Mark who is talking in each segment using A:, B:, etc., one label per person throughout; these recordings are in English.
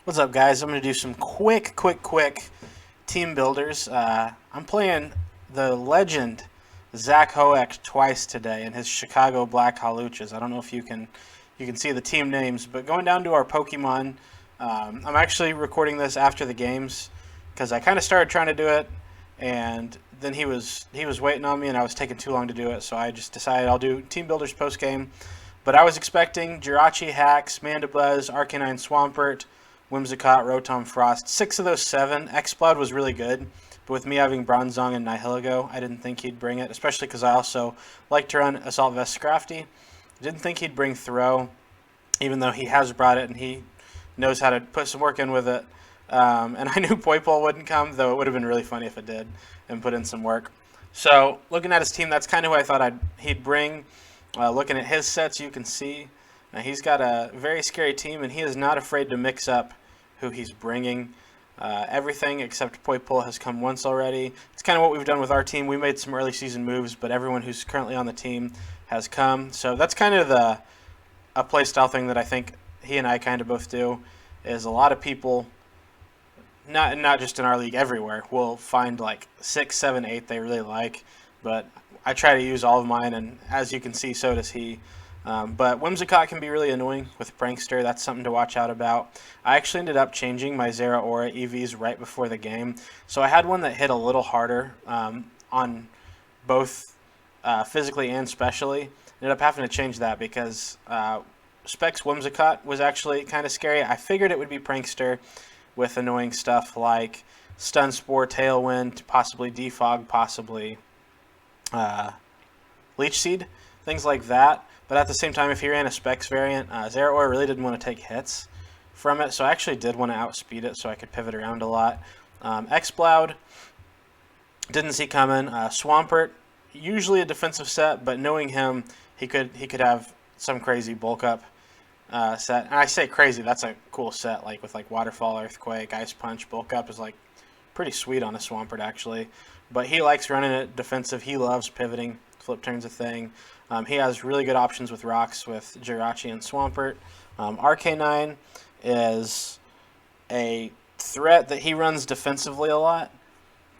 A: What's up, guys? I'm going to do some quick team builders. I'm playing the legend Zach Hoek twice today in his Chicago Blackhawluchas. I don't know if you can see the team names, but going down to our Pokemon, I'm actually recording this after the games because I kind of started trying to do it, and then he was waiting on me, and I was taking too long to do it, so I just decided I'll do team builders post game. But I was expecting Jirachi, Hax, Mandibuzz, Arcanine, Swampert, Whimsicott, Rotom, Frost. 6 of those 7. Exploud was really good, but with me having Bronzong and Nihilego, I didn't think he'd bring it, especially because I also like to run Assault Vest Scrafty. Didn't think he'd bring Throw, even though he has brought it and he knows how to put some work in with it. And I knew Poipole wouldn't come, though it would have been really funny if it did and put in some work. So looking at his team, that's kind of who I thought he'd bring. Looking at his sets, you can see he's got a very scary team, and he is not afraid to mix up who he's bringing. Everything except Poipole has come once already. It's kind of what we've done with our team. We made some early season moves, but everyone who's currently on the team has come. So that's kind of a playstyle thing that I think he and I kind of both do, is a lot of people, not just in our league, everywhere, will find like 6, 7, 8 they really like, but I try to use all of mine, and as you can see, so does he. But Whimsicott can be really annoying with Prankster. That's something to watch out about. I actually ended up changing my Zeraora EVs right before the game, so I had one that hit a little harder on both physically and specially. Ended up having to change that because Specs Whimsicott was actually kind of scary. I figured it would be Prankster with annoying stuff like Stun Spore, Tailwind, possibly Defog, possibly Leech Seed, things like that. But at the same time, if he ran a Specs variant, Zeraora really didn't want to take hits from it, so I actually did want to outspeed it so I could pivot around a lot. Exploud, didn't see coming. Swampert, usually a defensive set, but knowing him, he could have some crazy bulk up set. And I say crazy, that's a cool set, like with like Waterfall, Earthquake, Ice Punch. Bulk up is like pretty sweet on a Swampert actually. But he likes running it defensive. He loves pivoting. Flip turn's a thing. He has really good options with rocks with Jirachi and Swampert. Arcanine is a threat that he runs defensively a lot,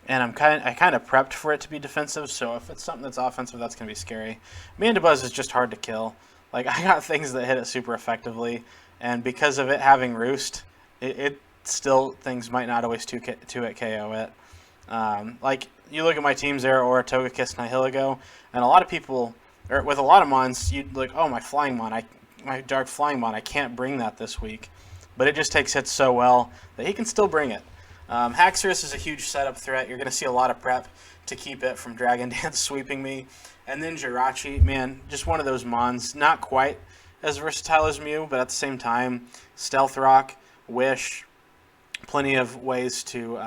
A: and I kind of prepped for it to be defensive. So if it's something that's offensive, that's gonna be scary. Mandibuzz is just hard to kill. Like, I got things that hit it super effectively, and because of it having Roost, it still, things might not always 2-hit KO it. Like, you look at my team, Zeraora, Togekiss, Nihilego, and a lot of people, or with a lot of mons, you'd like, oh, my Flying Mon, my Dark Flying Mon, I can't bring that this week. But it just takes hits so well that he can still bring it. Haxorus is a huge setup threat. You're going to see a lot of prep to keep it from Dragon Dance sweeping me. And then Jirachi, man, just one of those mons. Not quite as versatile as Mew, but at the same time, Stealth Rock, Wish, plenty of ways to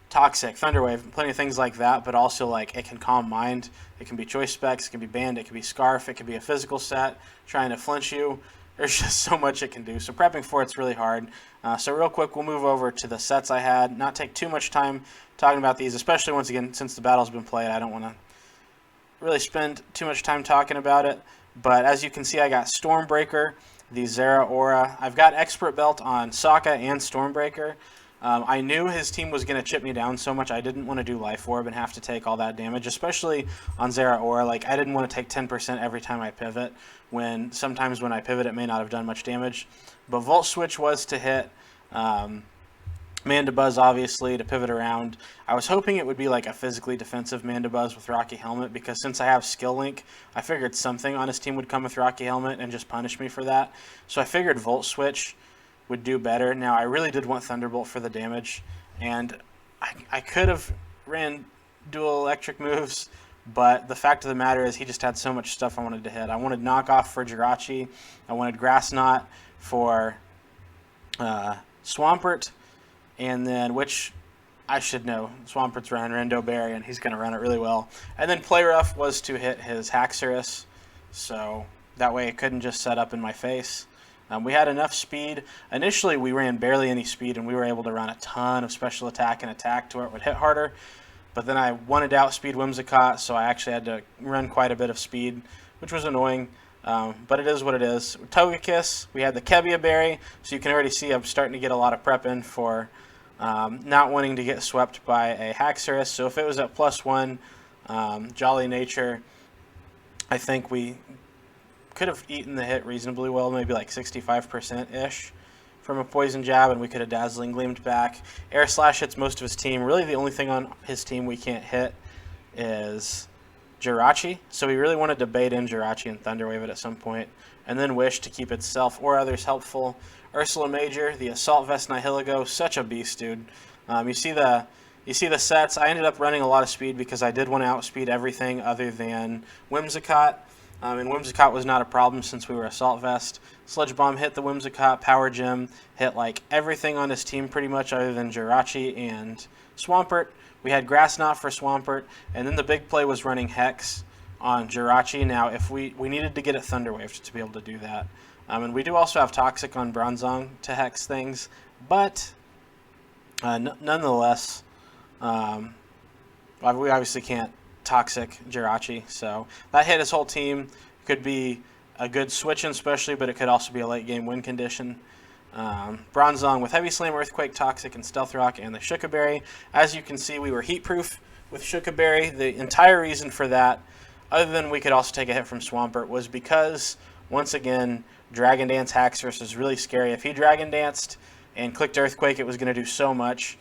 A: Toxic, Thunderwave, plenty of things like that, but also like it can Calm Mind. It can be Choice Specs, it can be Band, it can be Scarf, it can be a physical set trying to flinch you. There's just so much it can do. So prepping for it's really hard. So real quick, we'll move over to the sets I had. Not take too much time talking about these, especially once again, since the battle's been played, I don't want to really spend too much time talking about it. But as you can see, I got Stormbreaker, the Zeraora. I've got Expert Belt on Sokka and Stormbreaker. I knew his team was going to chip me down so much I didn't want to do Life Orb and have to take all that damage, especially on Zeraora. Like, I didn't want to take 10% every time I pivot, when sometimes when I pivot it may not have done much damage. But Volt Switch was to hit. Mandibuzz, obviously, to pivot around. I was hoping it would be like a physically defensive Mandibuzz with Rocky Helmet, because since I have Skill Link, I figured something on his team would come with Rocky Helmet and just punish me for that. So I figured Volt Switch would do better. Now, I really did want Thunderbolt for the damage, and I could have ran dual electric moves, but the fact of the matter is he just had so much stuff I wanted to hit. I wanted Knockoff for Jirachi. I wanted Grass Knot for Swampert, and then, which I should know, Swampert's running Rendo Berry, and he's going to run it really well. And then Play Rough was to hit his Haxorus, so that way it couldn't just set up in my face. We had enough speed. Initially, we ran barely any speed, and we were able to run a ton of special attack and attack to where it would hit harder. But then I wanted to outspeed Whimsicott, so I actually had to run quite a bit of speed, which was annoying. But it is what it is. Togekiss, we had the Kebia Berry, so you can already see I'm starting to get a lot of prep in for not wanting to get swept by a Haxorus. So if it was at +1, Jolly Nature, I think we could have eaten the hit reasonably well, maybe like 65%-ish from a Poison Jab, and we could have Dazzling Gleamed back. Air Slash hits most of his team. Really the only thing on his team we can't hit is Jirachi, so we really wanted to bait in Jirachi and Thunder Wave it at some point, and then Wish to keep itself or others helpful. Ursula Major, the Assault Vest Nihilego, such a beast, dude. You see the sets. I ended up running a lot of speed because I did want to outspeed everything other than Whimsicott, and Whimsicott was not a problem since we were Assault Vest. Sludge Bomb hit the Whimsicott, Power Gem hit like everything on his team pretty much other than Jirachi and Swampert. We had Grass Knot for Swampert, and then the big play was running Hex on Jirachi. Now, if we needed to get it Thunder Waved to be able to do that. And we do also have Toxic on Bronzong to Hex things, but nonetheless, we obviously can't Toxic Jirachi, so that hit his whole team. Could be a good switch-in especially, but it could also be a late-game win condition. Bronzong with Heavy Slam, Earthquake, Toxic, and Stealth Rock, and the Shukaberry. As you can see, we were heat-proof with Shukaberry. The entire reason for that, other than we could also take a hit from Swampert, was because, once again, Dragon Dance Haxorus is really scary. If he Dragon Danced and clicked Earthquake, it was going to do so much.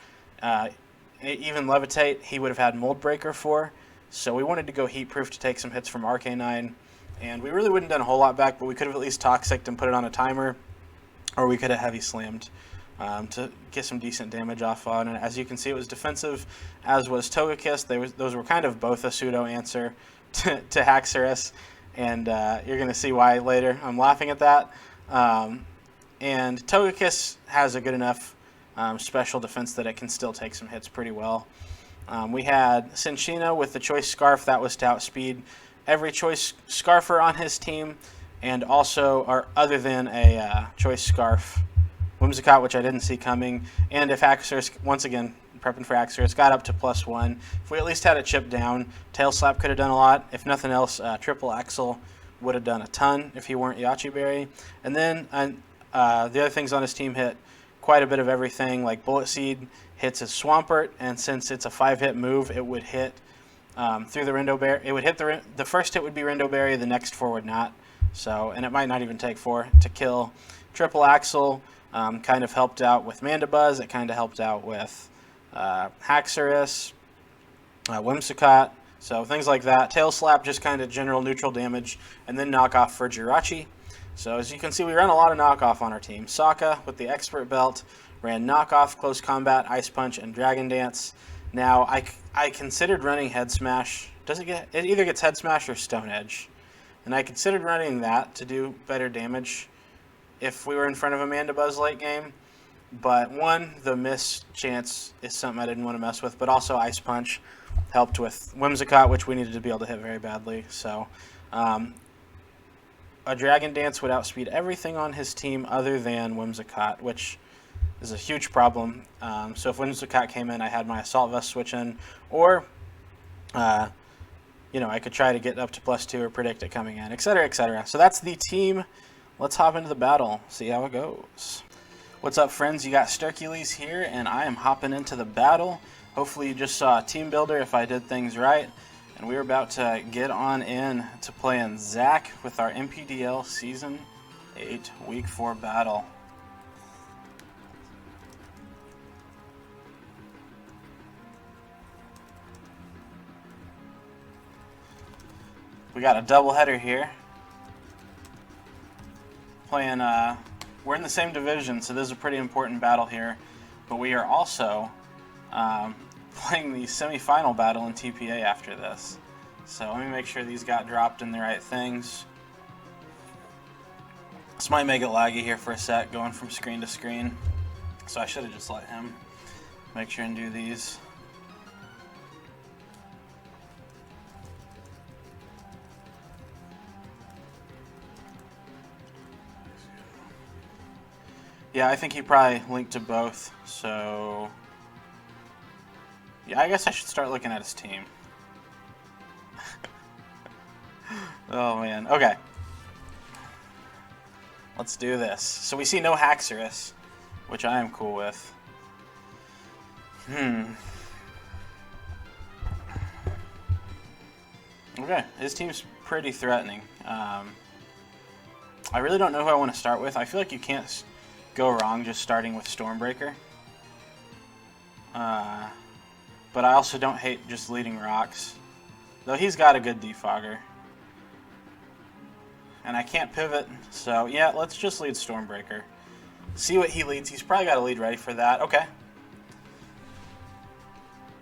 A: Even Levitate, he would have had Mold Breaker for. So we wanted to go heat-proof to take some hits from Arcanine. And we really wouldn't have done a whole lot back, but we could have at least Toxic'd and put it on a timer. Or we could have Heavy Slammed to get some decent damage off on. And as you can see, it was defensive, as was Togekiss. Those were kind of both a pseudo answer to Haxorus. And you're going to see why later. I'm laughing at that. And Togekiss has a good enough special defense that it can still take some hits pretty well. We had Cinccino with the Choice Scarf. That was to outspeed every Choice Scarfer on his team. And also, or other than a Choice Scarf, Whimsicott, which I didn't see coming. And if Haxorus, once again, prepping for Haxorus, got up to +1. If we at least had a chip down, Tail Slap could have done a lot. If nothing else, Triple Axle would have done a ton if he weren't Yachi Berry. And then the other things on his team hit quite a bit of everything, like Bullet Seed hits his Swampert, and since it's a 5-hit move, it would hit through the Rindo Berry. It would hit the first hit would be Rindo Berry, the next 4 would not. So, and it might not even take 4 to kill. Triple Axle kind of helped out with Mandibuzz. It kind of helped out with Haxorus, Whimsicott, so things like that. Tail Slap, just kind of general neutral damage, and then knockoff for Jirachi. So as you can see, we ran a lot of knockoff on our team. Sokka with the Expert Belt ran knockoff, Close Combat, Ice Punch, and Dragon Dance. Now, I considered running Head Smash. It either gets Head Smash or Stone Edge. And I considered running that to do better damage if we were in front of a Mandibuzz late game. But one, the miss chance is something I didn't want to mess with. But also Ice Punch helped with Whimsicott, which we needed to be able to hit very badly. So a Dragon Dance would outspeed everything on his team other than Whimsicott, which is a huge problem. So if Whimsicott came in, I had my Assault Vest switch in. Or I could try to get up to +2 or predict it coming in, etc., etc. So that's the team. Let's hop into the battle, see how it goes. What's up, friends? You got Sturkules here, and I am hopping into the battle. Hopefully you just saw a team builder if I did things right. And we're about to get on in to playing Zach with our NPDL Season 8 Week 4 battle. We got a doubleheader here. Playing, we're in the same division, so this is a pretty important battle here. But we are also playing the semifinal battle in TPA after this. So let me make sure these got dropped in the right things. This might make it laggy here for a sec, going from screen to screen. So I should have just let him make sure and do these. Yeah, I think he probably linked to both, so yeah, I guess I should start looking at his team. Oh man, okay. Let's do this. So we see no Haxorus, which I am cool with. Okay, his team's pretty threatening. I really don't know who I want to start with. I feel like you can't go wrong just starting with Stormbreaker. But I also don't hate just leading rocks. Though he's got a good defogger. And I can't pivot, so yeah, let's just lead Stormbreaker. See what he leads. He's probably got a lead ready for that. Okay.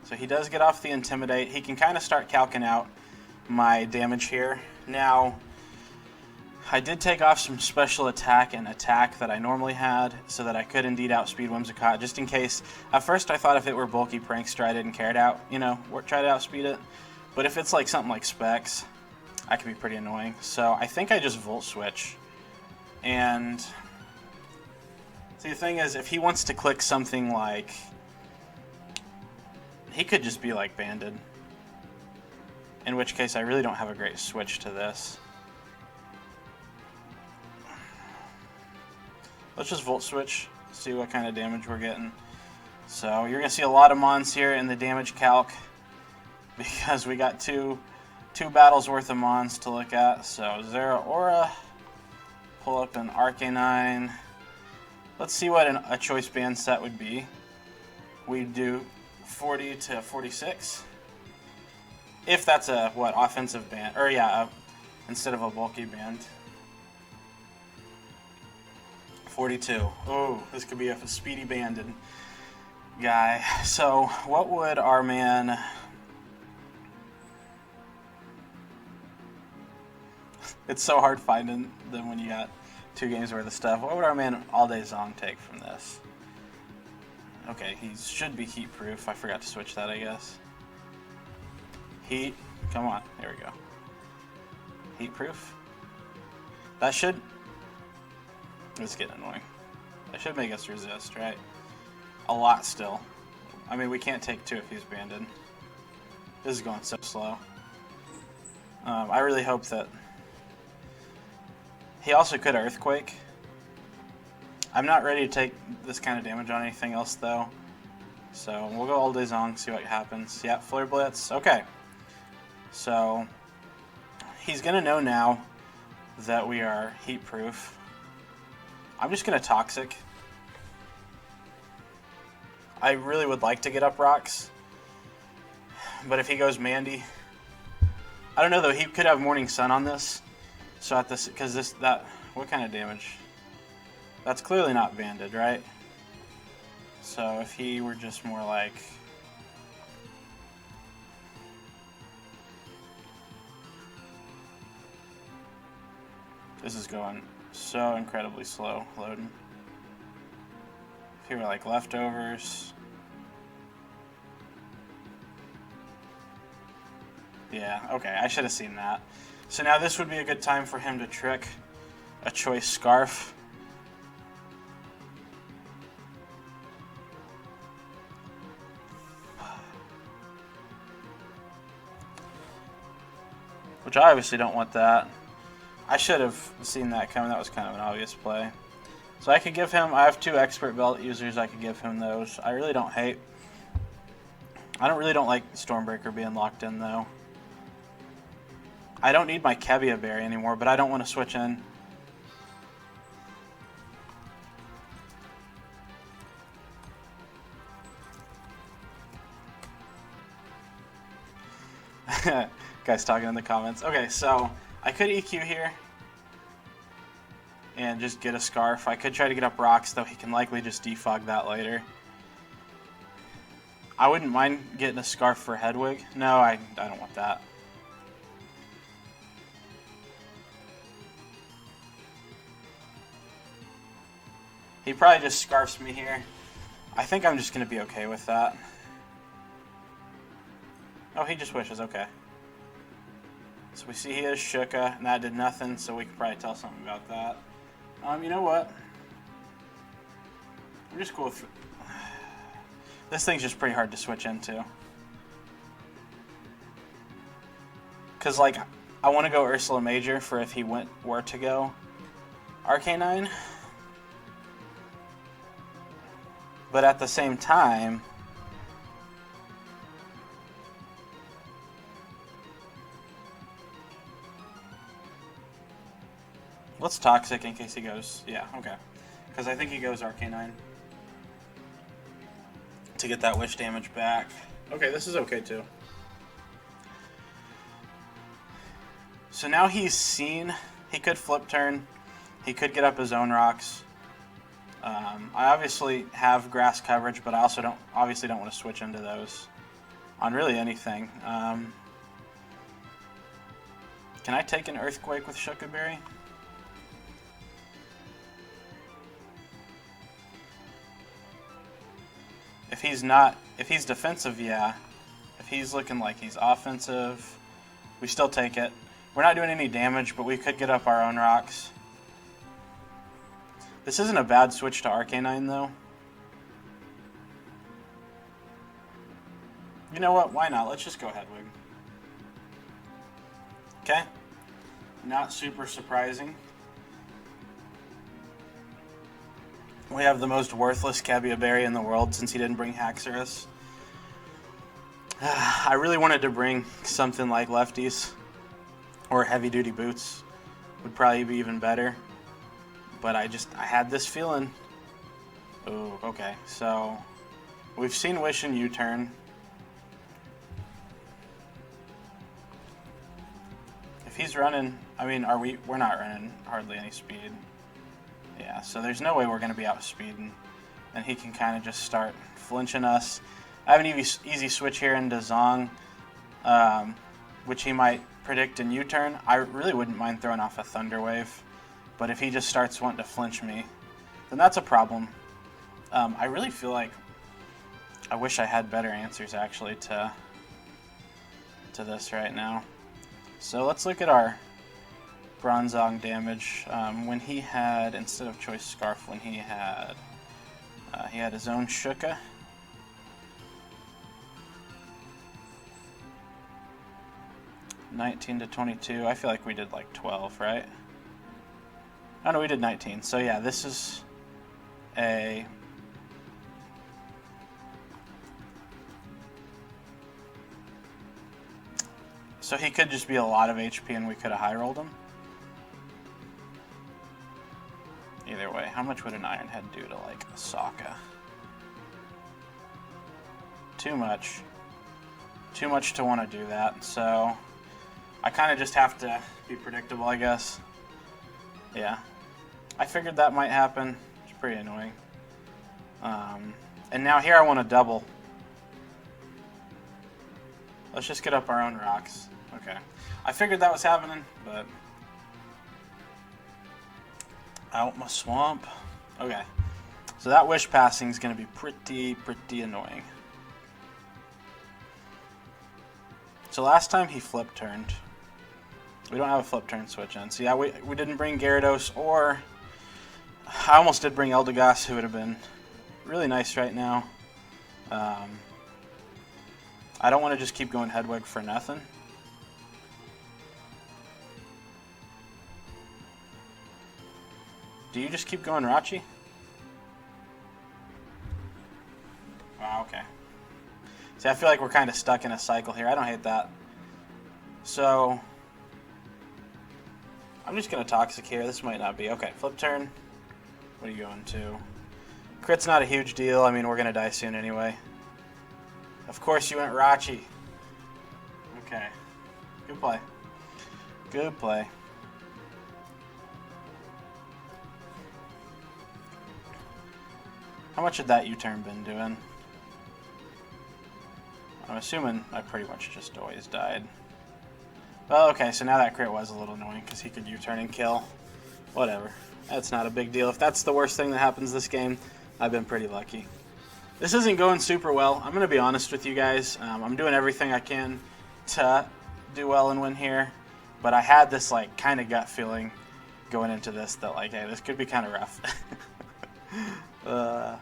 A: So he does get off the Intimidate. He can kind of start calcing out my damage here. Now, I did take off some special attack and attack that I normally had so that I could indeed outspeed Whimsicott, just in case. At first I thought if it were bulky Prankster I didn't care to try to outspeed it. But if it's like something like Specs, that can be pretty annoying. So I think I just Volt Switch. And see, the thing is, if he wants to click something like, he could just be like Banded. In which case I really don't have a great switch to this. Let's just Volt Switch, see what kind of damage we're getting. So you're going to see a lot of Mons here in the damage calc because we got two battles worth of Mons to look at. So Zeraora, pull up an Arcanine. Let's see what a choice band set would be. We do 40 to 46. If that's a, offensive band, or yeah, instead of a bulky band. 42. Oh, this could be a speedy banded guy. So, what would our man... It's so hard finding them when you got 2 games worth of stuff. What would our man All Day Zong take from this? Okay, he should be heat proof. I forgot to switch that, I guess. Heat. Come on. There we go. Heat proof. That should... It's getting annoying. That should make us resist, right? A lot still. I mean, we can't take 2 if he's banded. This is going so slow. I really hope that... He also could Earthquake. I'm not ready to take this kind of damage on anything else, though. So, we'll go All Day Zong, see what happens. Yeah, Flare Blitz. Okay. So, he's going to know now that we are heat proof. I'm just going to Toxic. I really would like to get up rocks. But if he goes Mandy... I don't know, though. He could have Morning Sun on this. So at this... Because that... What kind of damage? That's clearly not banded, right? So if he were just more like... This is going so incredibly slow loading. If he were like Leftovers. Yeah, okay, I should have seen that. So now this would be a good time for him to trick a choice Scarf. Which I obviously don't want that. I should have seen that coming. That was kind of an obvious play. So I could give him... I have 2 Expert Belt users. I could give him those. I really don't hate... I really don't like Stormbreaker being locked in, though. I don't need my Kevia Berry anymore, but I don't want to switch in. Guys talking in the comments. Okay, so I could EQ here and just get a Scarf. I could try to get up rocks, though he can likely just defog that later. I wouldn't mind getting a Scarf for Hedwig. No, I don't want that. He probably just Scarfs me here. I think I'm just going to be okay with that. Oh, he just wishes. Okay. So we see he has Shuka, and that did nothing, so we could probably tell something about that. You know what? I'm just cool with... This thing's just pretty hard to switch into. Because, like, I want to go Ursula Major for if he were to go. Arcanine, but at the same time, what's Toxic in case he goes? Yeah, okay. Because I think he goes Arcanine to get that wish damage back. Okay, this is okay too. So now he's seen. He could flip turn. He could get up his own rocks. I obviously have grass coverage, but I also don't want to switch into those on really anything. Can I take an Earthquake with Shuka Berry? If he's defensive, yeah. If he's looking like he's offensive, we still take it. We're not doing any damage, but we could get up our own rocks. This isn't a bad switch to Arcanine, though. You know what? Why not? Let's just go Hedwig. Okay. Not super surprising. We have the most worthless Cabia Berry in the world since he didn't bring Haxorus. I really wanted to bring something like Lefties or Heavy Duty Boots. Would probably be even better. But I had this feeling. Oh, okay. So we've seen Wish and U-turn. If he's running, I mean, we're not running hardly any speed. Yeah, so there's no way we're going to be outspeeding. And he can kind of just start flinching us. I have an easy switch here into Zong, which he might predict in U-turn. I really wouldn't mind throwing off a Thunder Wave. But if he just starts wanting to flinch me, then that's a problem. I really feel like I wish I had better answers, actually, to this right now. So let's look at our Bronzong damage. When he had, instead of Choice Scarf, when he had his own Shuka. $19 to $22. I feel like we did like 12, right? Oh no, we did 19. So yeah, this is a... So he could just be a lot of HP and we could have high rolled him. Either way, how much would an Iron Head do to like a Sokka? Too much. Too much to want to do that, so I kind of just have to be predictable, I guess. Yeah. I figured that might happen. It's pretty annoying. And now here I want to double. Let's just get up our own rocks. Okay. I figured that was happening, but... Out my swamp. Okay. So that wish passing is going to be pretty annoying. So last time he flip turned. We don't have a flip turn switch in. So yeah, we didn't bring Gyarados, or... I almost did bring Eldegoss, who would have been really nice right now. I don't want to just keep going Hedwig for nothing. Do you just keep going Rachi? Wow, okay. See, I feel like we're kind of stuck in a cycle here. I don't hate that. So, I'm just going to Toxic here. This might not be. Okay, flip turn. What are you going to? Crit's not a huge deal. I mean, we're going to die soon anyway. Of course you went Rachi. Okay. Good play. Good play. How much had that U-turn been doing? I'm assuming I pretty much just always died. Well, okay, so now that crit was a little annoying because he could U-turn and kill. Whatever. That's not a big deal. If that's the worst thing that happens this game, I've been pretty lucky. This isn't going super well. I'm going to be honest with you guys. I'm doing everything I can to do well and win here. But I had this like kind of gut feeling going into this that like, hey, this could be kind of rough. I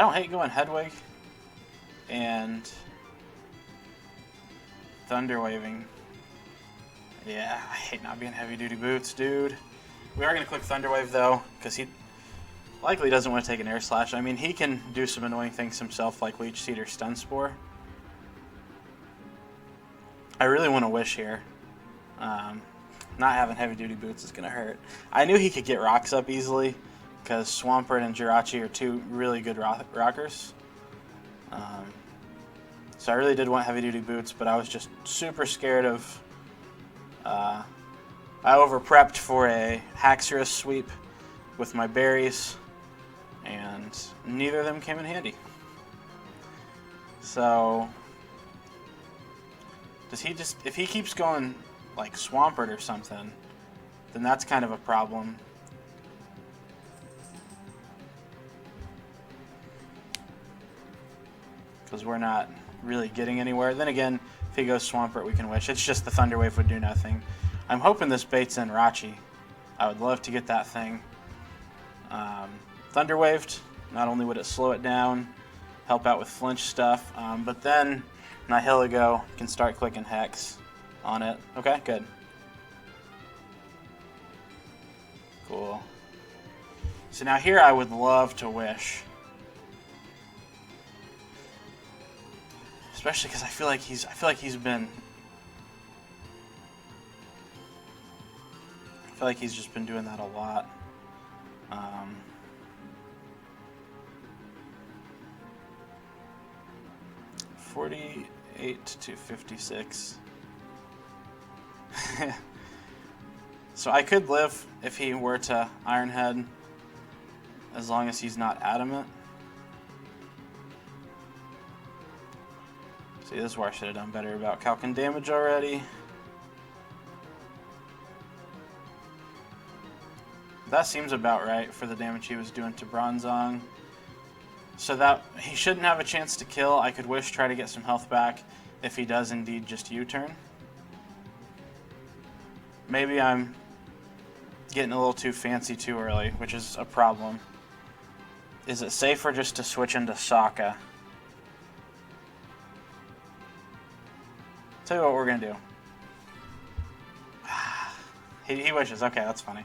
A: don't hate going Hedwig and Thunder Waving Yeah, I hate not being heavy-duty boots, dude. We are going to click Thunderwave, though, because he likely doesn't want to take an Air Slash. I mean, he can do some annoying things himself, like Leech Seed or Stun Spore. I really want to Wish here. Not having heavy-duty boots is going to hurt. I knew he could get rocks up easily, because Swampert and Jirachi are two really good rockers. So I really did want heavy-duty boots, but I was just super scared of... I over-prepped for a Haxorus sweep with my berries, and neither of them came in handy. So... does he just... if he keeps going like Swampert or something, then that's kind of a problem. Because we're not really getting anywhere. Then again, if he goes Swampert, we can Wish. It's just the Thunder Wave would do nothing. I'm hoping this baits in Rachi. I would love to get that thing Thunder Waved. Not only would it slow it down, help out with flinch stuff, but then Nihilego can start clicking Hex on it. Okay, good. Cool. So now here I would love to Wish. Especially because I feel like he's just been doing that a lot. 48 to 56. So I could live if he were to Iron Head, as long as he's not adamant. See, this is where I should have done better about calcing damage already. That seems about right for the damage he was doing to Bronzong. So that he shouldn't have a chance to kill. I could Wish, try to get some health back if he does indeed just U-turn. Maybe I'm getting a little too fancy too early, which is a problem. Is it safer just to switch into Sokka? Tell you what we're gonna do. He Wishes. Okay, that's funny.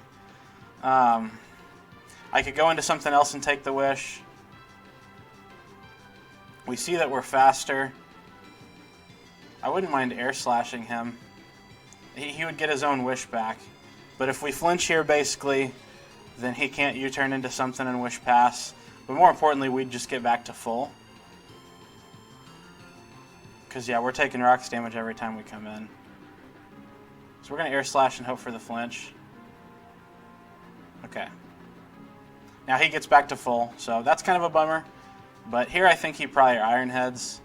A: I could go into something else and take the Wish. We see that we're faster. I wouldn't mind Air Slashing him. He would get his own Wish back. But if we flinch here, basically, then he can't U-turn into something and Wish pass. But more importantly, we'd just get back to full. Because, yeah, we're taking rocks damage every time we come in. So we're going to Air Slash and hope for the flinch. Okay. Now he gets back to full, so that's kind of a bummer. But here I think he probably Iron Heads.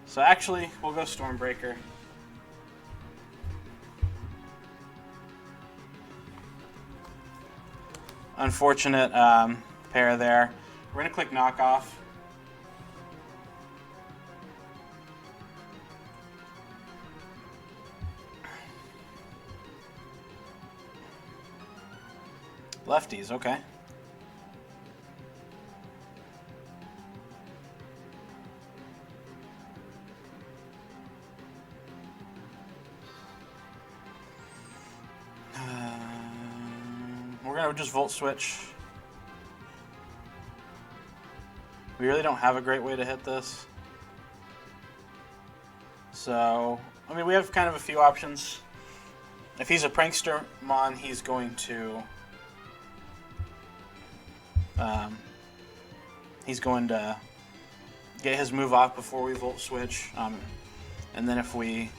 A: So actually, we'll go Stormbreaker. Unfortunate pair there. We're going to click Knockoff. Lefties, okay. We're going to just Volt Switch. We really don't have a great way to hit this. So, I mean, we have kind of a few options. If he's a Prankster Mon, he's going to... get his move off before we Volt Switch. And then if we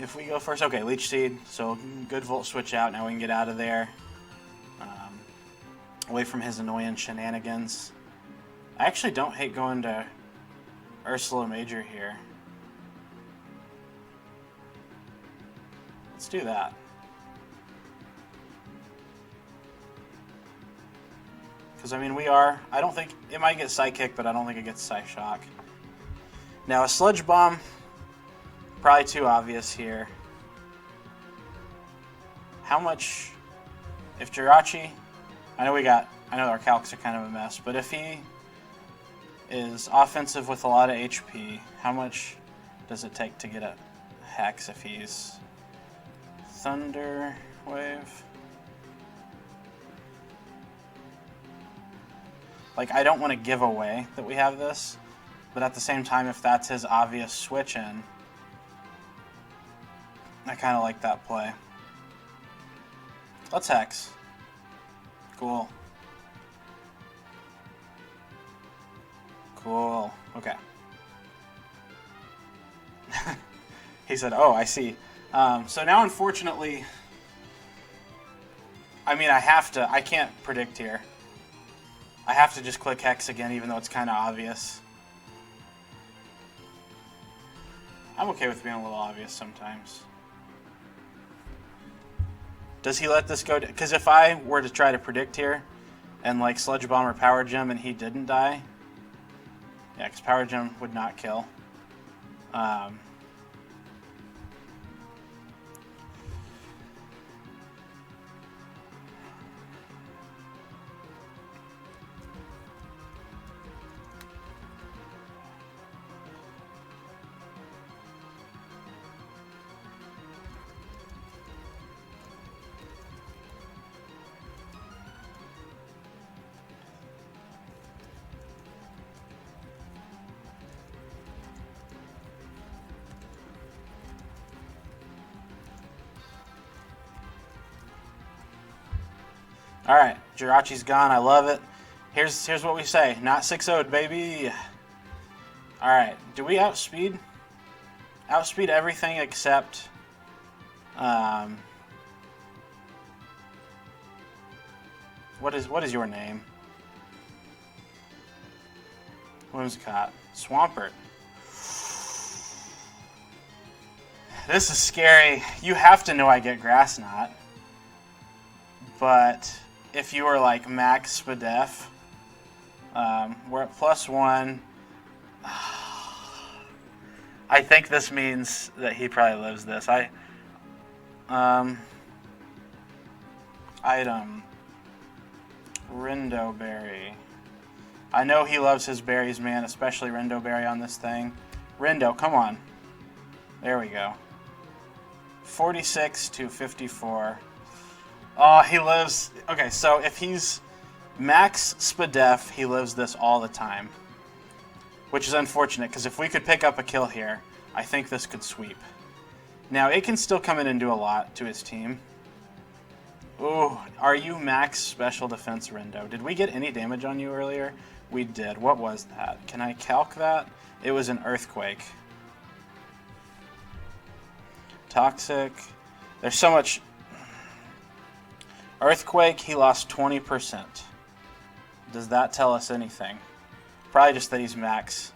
A: go first, okay, Leech Seed, so good Volt Switch out. Now we can get out of there, away from his annoying shenanigans. I actually don't hate going to Ursula Major here. Let's do that. Because, I mean, I don't think, it might get Psychic, but I don't think it gets Psyshock. Now, a Sludge Bomb, probably too obvious here. How much, if Jirachi, I know our calcs are kind of a mess, but if he is offensive with a lot of HP, how much does it take to get a Hex if he's Thunder Wave. Like, I don't want to give away that we have this, but at the same time, if that's his obvious switch in, I kind of like that play. Let's Hex. Cool. Cool. Okay. He said, oh, I see. So now, unfortunately, I mean, I can't predict here. I have to just click Hex again, even though it's kind of obvious. I'm okay with being a little obvious sometimes. Does he let this go? Because if I were to try to predict here, and like Sludge Bomb or Power Gem, and he didn't die, yeah, because Power Gem would not kill. Alright, Jirachi's gone. I love it. Here's what we say. Not 6-0'd, baby. Alright, do we outspeed? Outspeed everything except... What is your name? Whimsicott. Swampert. This is scary. You have to know I get Grass Knot. But... if you were like max Spadef, we're at +1. I think this means that he probably lives this. Item. Rindo Berry. I know he loves his berries, man, especially Rindo Berry on this thing. Rindo, come on. There we go. 46 to 54. Oh, he lives... Okay, so if he's max Spadef, he lives this all the time. Which is unfortunate, because if we could pick up a kill here, I think this could sweep. Now, it can still come in and do a lot to his team. Ooh, are you max special defense, Rindo? Did we get any damage on you earlier? We did. What was that? Can I calc that? It was an Earthquake. Toxic. There's so much... Earthquake, he lost 20%. Does that tell us anything? Probably just that he's max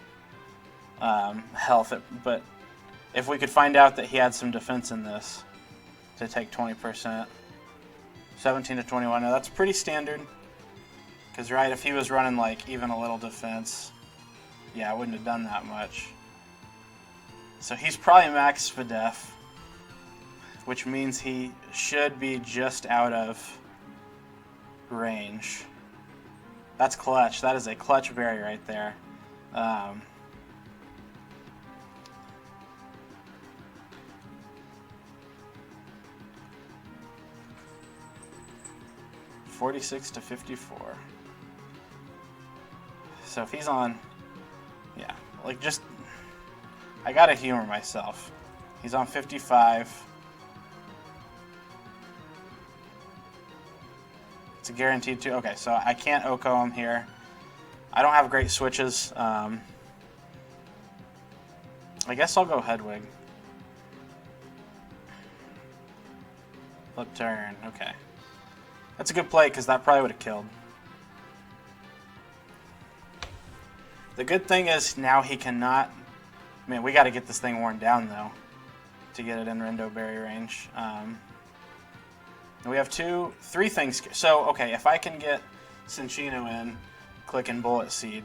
A: health. But if we could find out that he had some defense in this to take 20%. 17 to 21. Now that's pretty standard. Because, right, if he was running like even a little defense, yeah, I wouldn't have done that much. So he's probably max Spadef, which means he should be just out of range. That's clutch. That is a clutch berry right there. 46 to 54. So if he's on, yeah, like just, I gotta humor myself. He's on 55. It's a guaranteed 2. Okay, so I can't Oko him here. I don't have great switches. I guess I'll go Hedwig. Flip turn. Okay. That's a good play because that probably would have killed. The good thing is now he cannot... Man, we got to get this thing worn down, though, to get it in Rindo Berry range. We have 3 things. So, okay, if I can get Cinccino in, clicking Bullet Seed,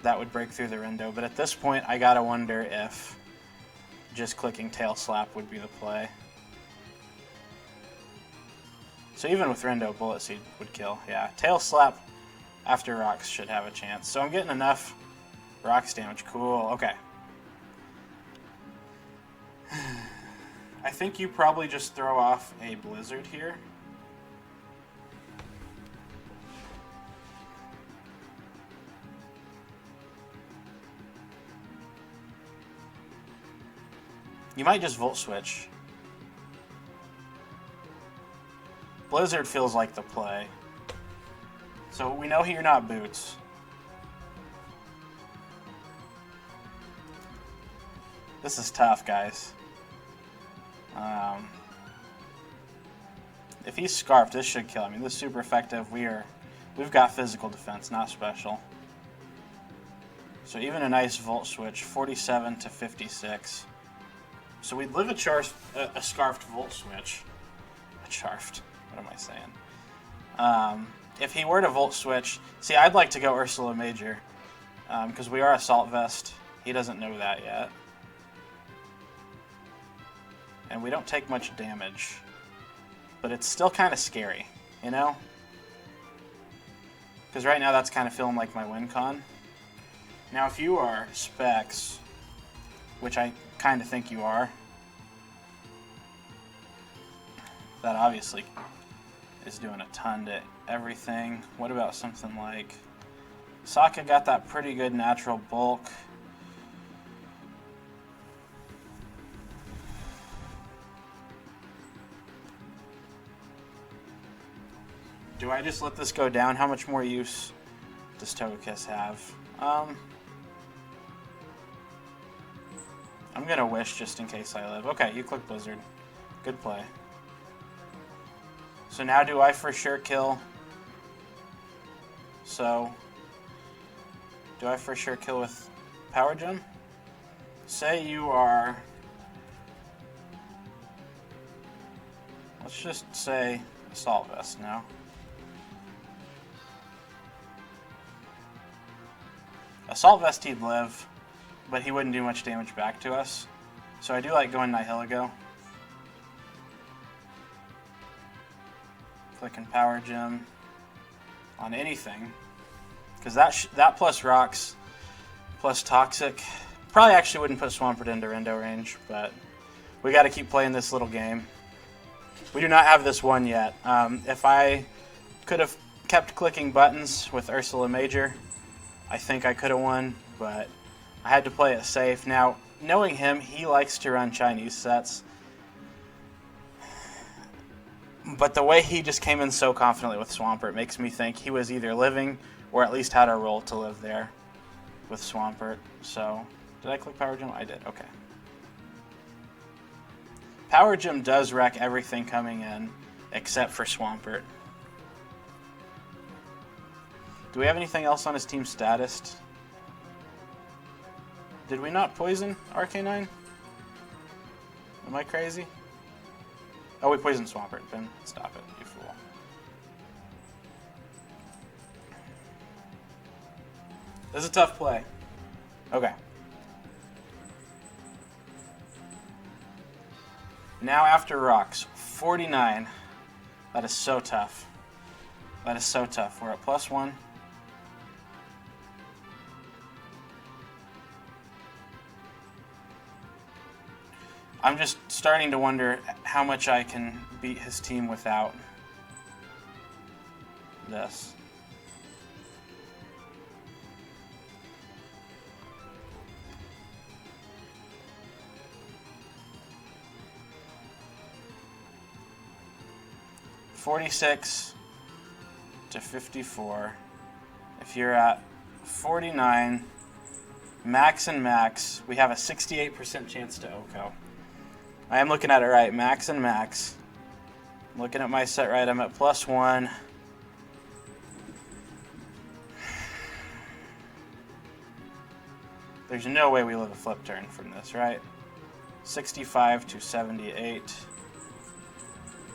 A: that would break through the Rindo. But at this point, I got to wonder if just clicking Tail Slap would be the play. So even with Rindo, Bullet Seed would kill. Yeah, Tail Slap after Rocks should have a chance. So I'm getting enough Rocks damage. Cool, okay. I think you probably just throw off a blizzard here. You might just volt switch. Blizzard feels like the play. So we know you're not boots. This is tough, guys. If he's scarfed, this should kill. I mean, this is super effective. We've got physical defense, not special. So even a nice volt switch, 47 to 56. So we'd live a scarfed volt switch. A charfed. What am I saying? If he were to volt switch, see, I'd like to go Ursula Major, because we are Assault Vest. He doesn't know that yet. And we don't take much damage. But it's still kind of scary, you know? Because right now that's kind of feeling like my win con. Now if you are Specs, which I kind of think you are, that obviously is doing a ton to everything. What about something like... Sokka got that pretty good natural bulk. Do I just let this go down? How much more use does Togekiss have? I'm gonna wish just in case I live. Okay, you click Blizzard. Good play. So now do I for sure kill? So, do I for sure kill with Power Gem? Say you are... Let's just say Assault Vest now. Assault Vest he'd live, but he wouldn't do much damage back to us. So I do like going Nihilego. Clicking Power Gem on anything. Because that plus Rocks plus Toxic probably actually wouldn't put Swampert into Rendo range, but we got to keep playing this little game. We do not have this one yet. If I could have kept clicking buttons with Ursula Major, I think I could have won, but I had to play it safe. Now, knowing him, he likes to run Chinese sets. But the way he just came in so confidently with Swampert makes me think he was either living or at least had a role to live there with Swampert. So, did I click Power Gem? I did, okay. Power Gem does wreck everything coming in except for Swampert. Do we have anything else on his team status? Did we not poison RK9? Am I crazy? Oh, we poisoned Swampert. Ben, stop it, you fool. This is a tough play. Okay. Now after Rocks, 49. That is so tough. That is so tough. We're at +1. I'm just starting to wonder how much I can beat his team without this. $46 to 54. If you're at 49, max and max, we have a 68% chance to OHKO. I am looking at it right, max and max. I'm looking at my set right, I'm at +1. There's no way we live a flip turn from this, right? 65 to 78.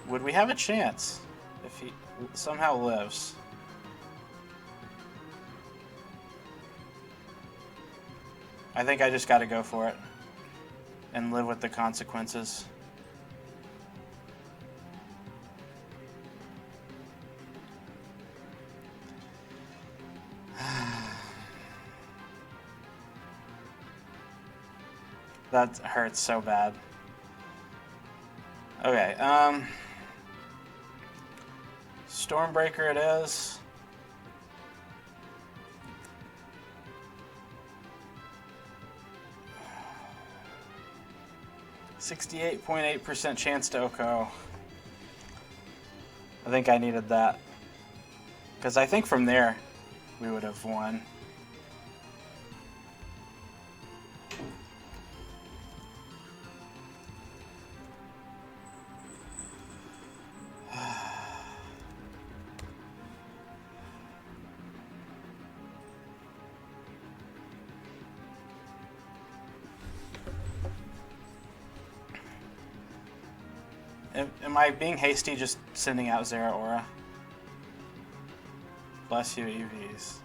A: Would we have a chance if he somehow lives? I think I just got to go for it and live with the consequences. That hurts so bad. Okay, Stormbreaker it is. .8% chance to OHKO. I think I needed that. Because I think from there, we would have won. Am I being hasty just sending out Zeraora? Bless you, EVs.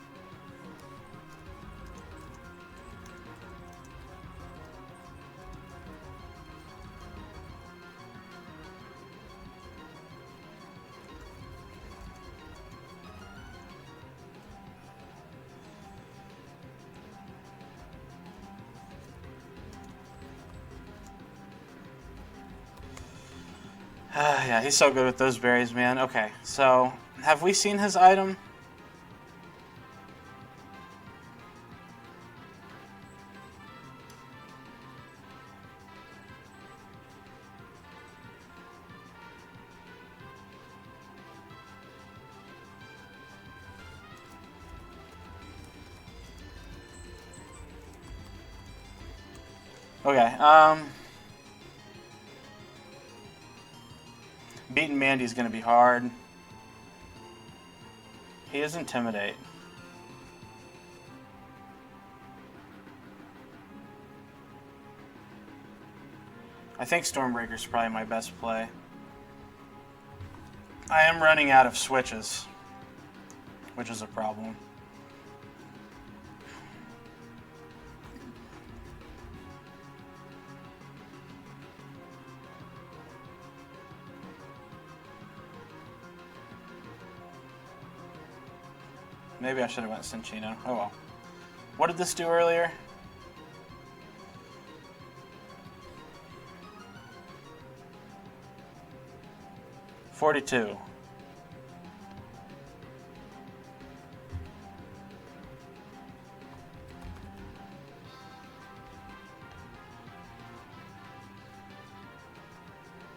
A: Yeah, he's so good with those berries, man. Okay, so have we seen his item? Okay, beating Mandy's gonna be hard. He is Intimidate. I think Stormbreaker's probably my best play. I am running out of switches, which is a problem. Maybe I should have went Cinccino. Oh well. What did this do earlier? $42.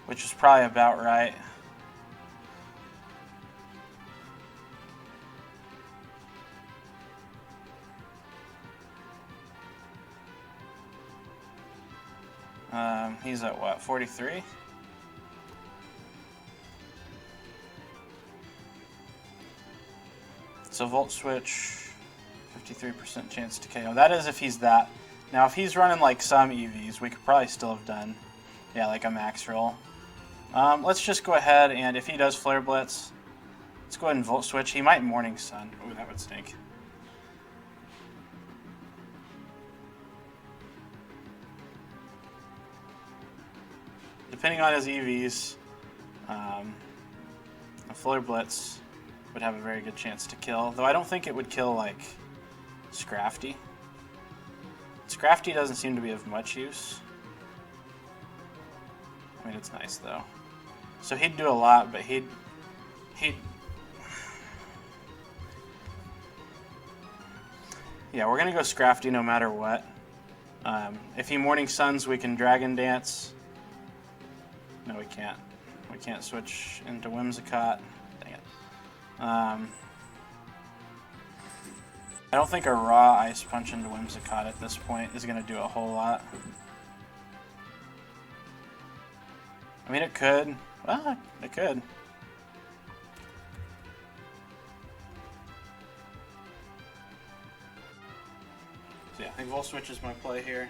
A: Which is probably about right. He's at what, 43? So Volt Switch, 53% chance to KO. That is if he's that. Now if he's running like some EVs, we could probably still have done, yeah, like a max roll. Let's just go ahead and if he does Flare Blitz, let's go ahead and Volt Switch. He might Morning Sun. Ooh, that would stink. Depending on his EVs, a Flare Blitz would have a very good chance to kill, though I don't think it would kill like Scrafty. Scrafty doesn't seem to be of much use. I mean, it's nice though. So he'd do a lot, but he'd yeah, we're gonna go Scrafty no matter what. If he Morning Suns, we can Dragon Dance. No, we can't. We can't switch into Whimsicott. Dang it. I don't think a raw Ice Punch into Whimsicott at this point is going to do a whole lot. I mean, it could. Well, it could. So yeah, I think Volt Switch is my play here.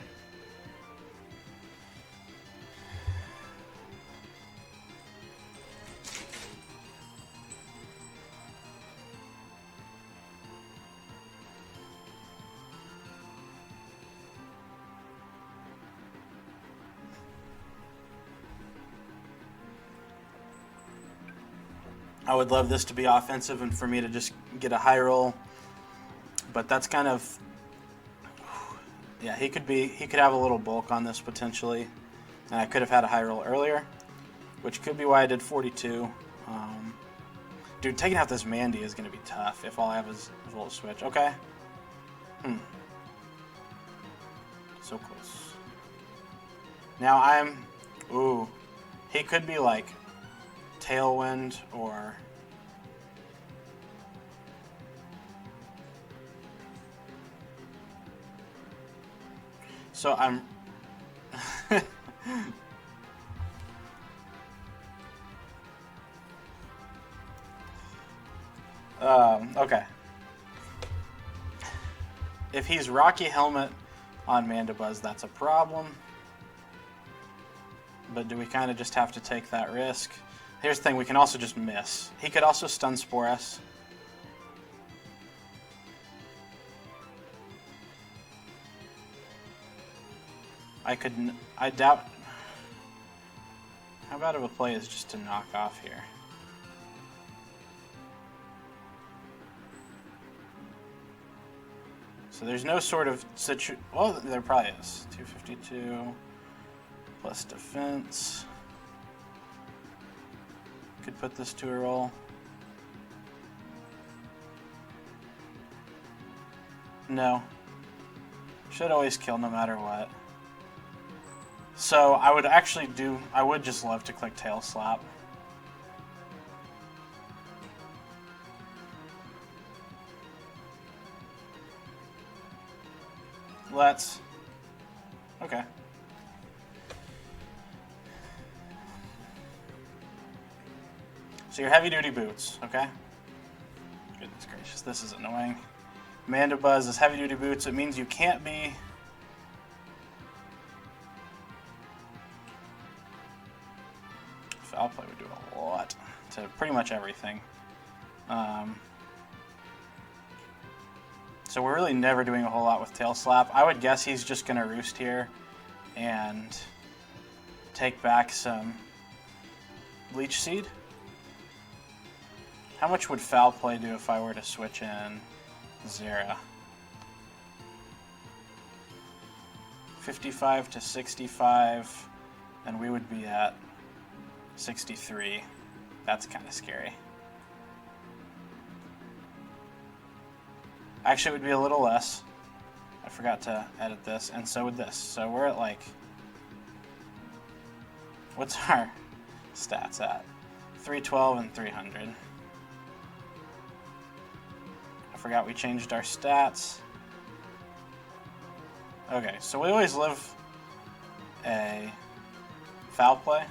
A: I would love this to be offensive and for me to just get a high roll, but that's kind of, yeah, he could have a little bulk on this potentially, and I could have had a high roll earlier, which could be why I did 42. Dude, taking out this Mandy is going to be tough if all I have is Volt Switch. Okay. So close. Now I'm... Ooh. He could be like Tailwind or... So I'm... okay. If he's Rocky Helmet on Mandibuzz, that's a problem. But do we kind of just have to take that risk? Here's the thing, we can also just miss. He could also Stun Spore us. I doubt... How bad of a play is just to knock off here? So there's no sort of well, there probably is. 252 plus defense. Could put this to a roll. No. Should always kill no matter what. So I would just love to click Tail Slap. Okay. So your heavy duty boots, okay? Goodness gracious, this is annoying. Mandibuzz is heavy duty boots. It means you can't be... Foul play would do a lot to pretty much everything. So we're really never doing a whole lot with Tail Slap. I would guess he's just going to Roost here and take back some Leech Seed. How much would Foul Play do if I were to switch in Zera? 55 to 65, and we would be at 63. That's kind of scary. Actually, it would be a little less. I forgot to edit this, and so would this. So we're at like... What's our stats at? 312 and 300. I forgot we changed our stats. Okay, so we always live a Foul Play.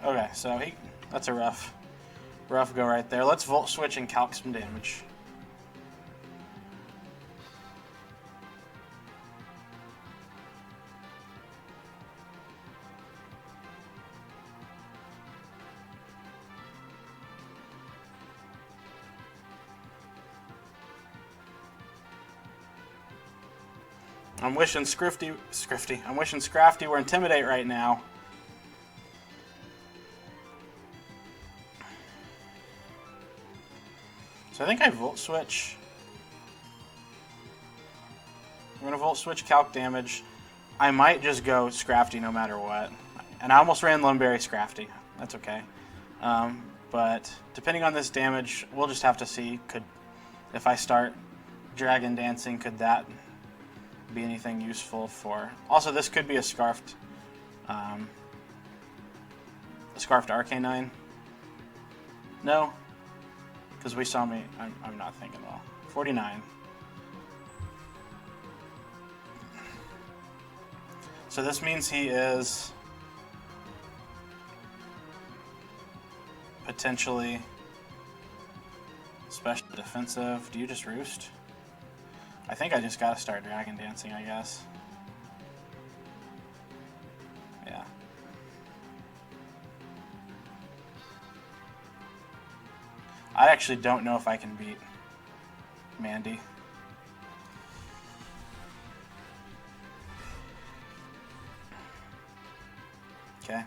A: Okay, so that's a rough go right there. Let's Volt Switch and calc some damage. I'm wishing I'm wishing Scrafty were Intimidate right now. So I think I Volt Switch. I'm going to Volt Switch calc damage. I might just go Scrafty no matter what. And I almost ran Lumberry Scrafty. That's okay. But depending on this damage, we'll just have to see. If I start Dragon Dancing, could that be anything useful for... Also, this could be a Scarfed Arcanine. No? Because we saw me... I'm not thinking well. 49. So this means he is potentially special defensive. Do you just Roost? I think I just gotta start Dragon Dancing, I guess. Yeah. I actually don't know if I can beat Mandy. Okay.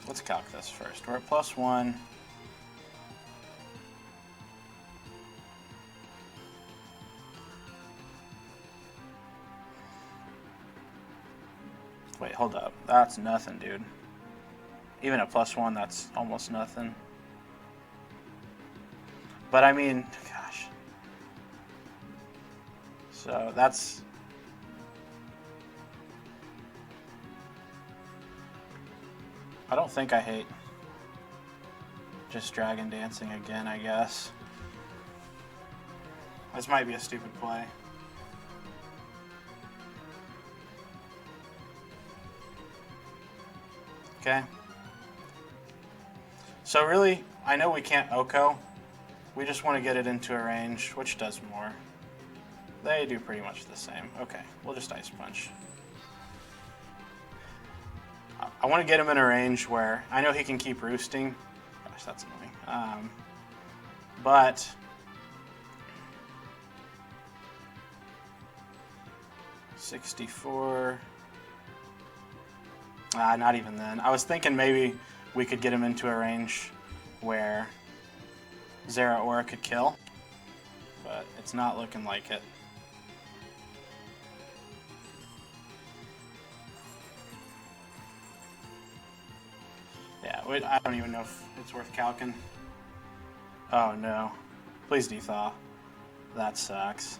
A: Let's calc this first. We're at +1. Wait, hold up. That's nothing, dude. Even at +1, that's almost nothing. But I mean, gosh. So that's... I don't think I hate just dragon dancing again, I guess. This might be a stupid play. Okay. So really, I know we can't Oko. We just want to get it into a range. Which does more? They do pretty much the same. Okay, we'll just Ice Punch. I want to get him in a range where I know he can keep roosting. Gosh, that's annoying. But $64. Not even then. I was thinking maybe we could get him into a range where Zeraora could kill, but it's not looking like it. Yeah, I don't even know if it's worth calcing. Oh no. Please dethaw. That sucks.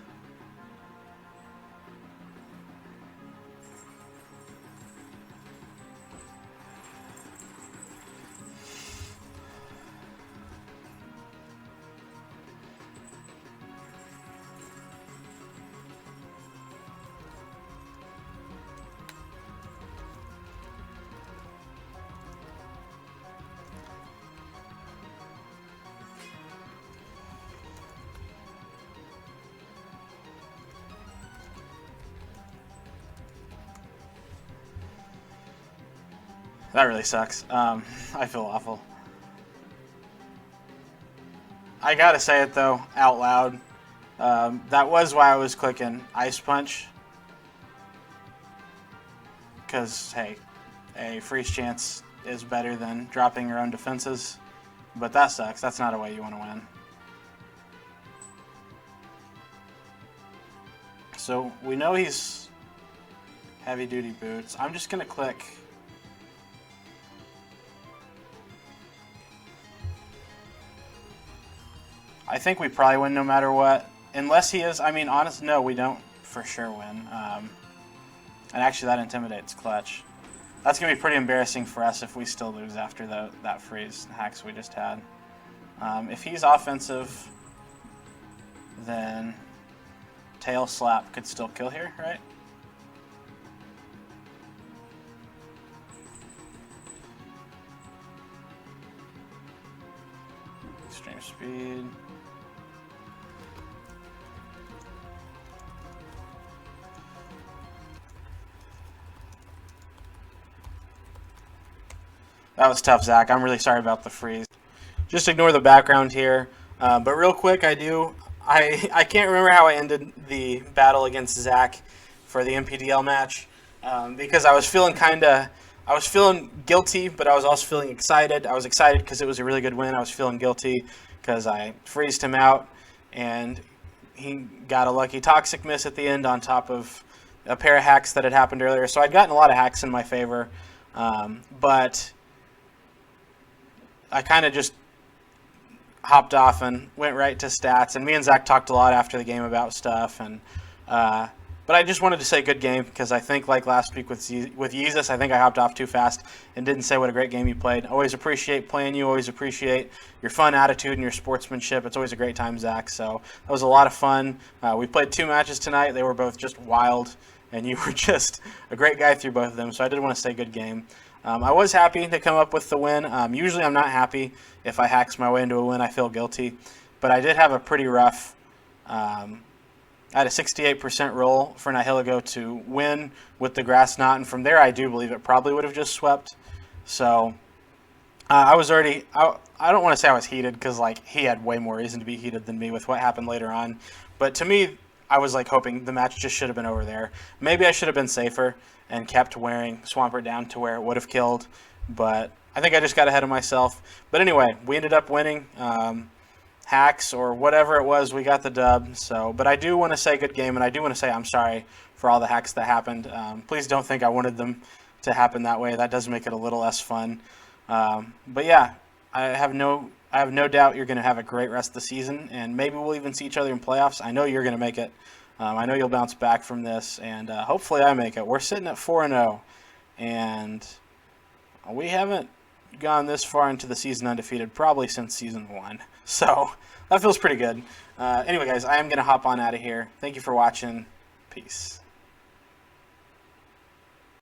A: That really sucks. I feel awful. I gotta say it though, out loud. That was why I was clicking Ice Punch. Because, hey, a freeze chance is better than dropping your own defenses. But that sucks. That's not a way you want to win. So we know he's heavy duty boots. I'm just gonna click. I think we probably win no matter what. Unless he is, I mean, honest, no, we don't for sure win. And actually that intimidates Clutch. That's going to be pretty embarrassing for us if we still lose after that freeze hacks we just had. If he's offensive, then Tail Slap could still kill here, right? Extreme speed. That was tough, Zach. I'm really sorry about the freeze. Just ignore the background here. But real quick, I can't remember how I ended the battle against Zach for the NPDL match because I was feeling guilty, but I was also feeling excited. I was excited because it was a really good win. I was feeling guilty because I freezed him out, and he got a lucky Toxic Miss at the end on top of a pair of hacks that had happened earlier. So I'd gotten a lot of hacks in my favor, but I kind of just hopped off and went right to stats. And me and Zach talked a lot after the game about stuff. And but I just wanted to say good game because I think like last week with Yeezus, I think I hopped off too fast and didn't say what a great game you played. Always appreciate playing you. Always appreciate your fun attitude and your sportsmanship. It's always a great time, Zach. So that was a lot of fun. We played 2 matches tonight. They were both just wild. And you were just a great guy through both of them. So I did want to say good game. I was happy to come up with the win. Usually I'm not happy if I hacks my way into a win. I feel guilty. But I did have a pretty rough... I had a 68% roll for Nihilego to win with the Grass Knot. And from there, I do believe it probably would have just swept. So I was already... I don't want to say I was heated because like he had way more reason to be heated than me with what happened later on. But to me... I was like hoping the match just should have been over there. Maybe I should have been safer and kept wearing Swampert down to where it would have killed. But I think I just got ahead of myself. But anyway, we ended up winning. Hacks or whatever it was, we got the dub. So, but I do want to say good game, and I do want to say I'm sorry for all the hacks that happened. Please don't think I wanted them to happen that way. That does make it a little less fun. But yeah, I have no doubt you're going to have a great rest of the season, and maybe we'll even see each other in playoffs. I know you're going to make it. I know you'll bounce back from this, and hopefully I make it. We're sitting at 4-0, and we haven't gone this far into the season undefeated probably since season 1. So that feels pretty good. Anyway, guys, I am going to hop on out of here. Thank you for watching. Peace.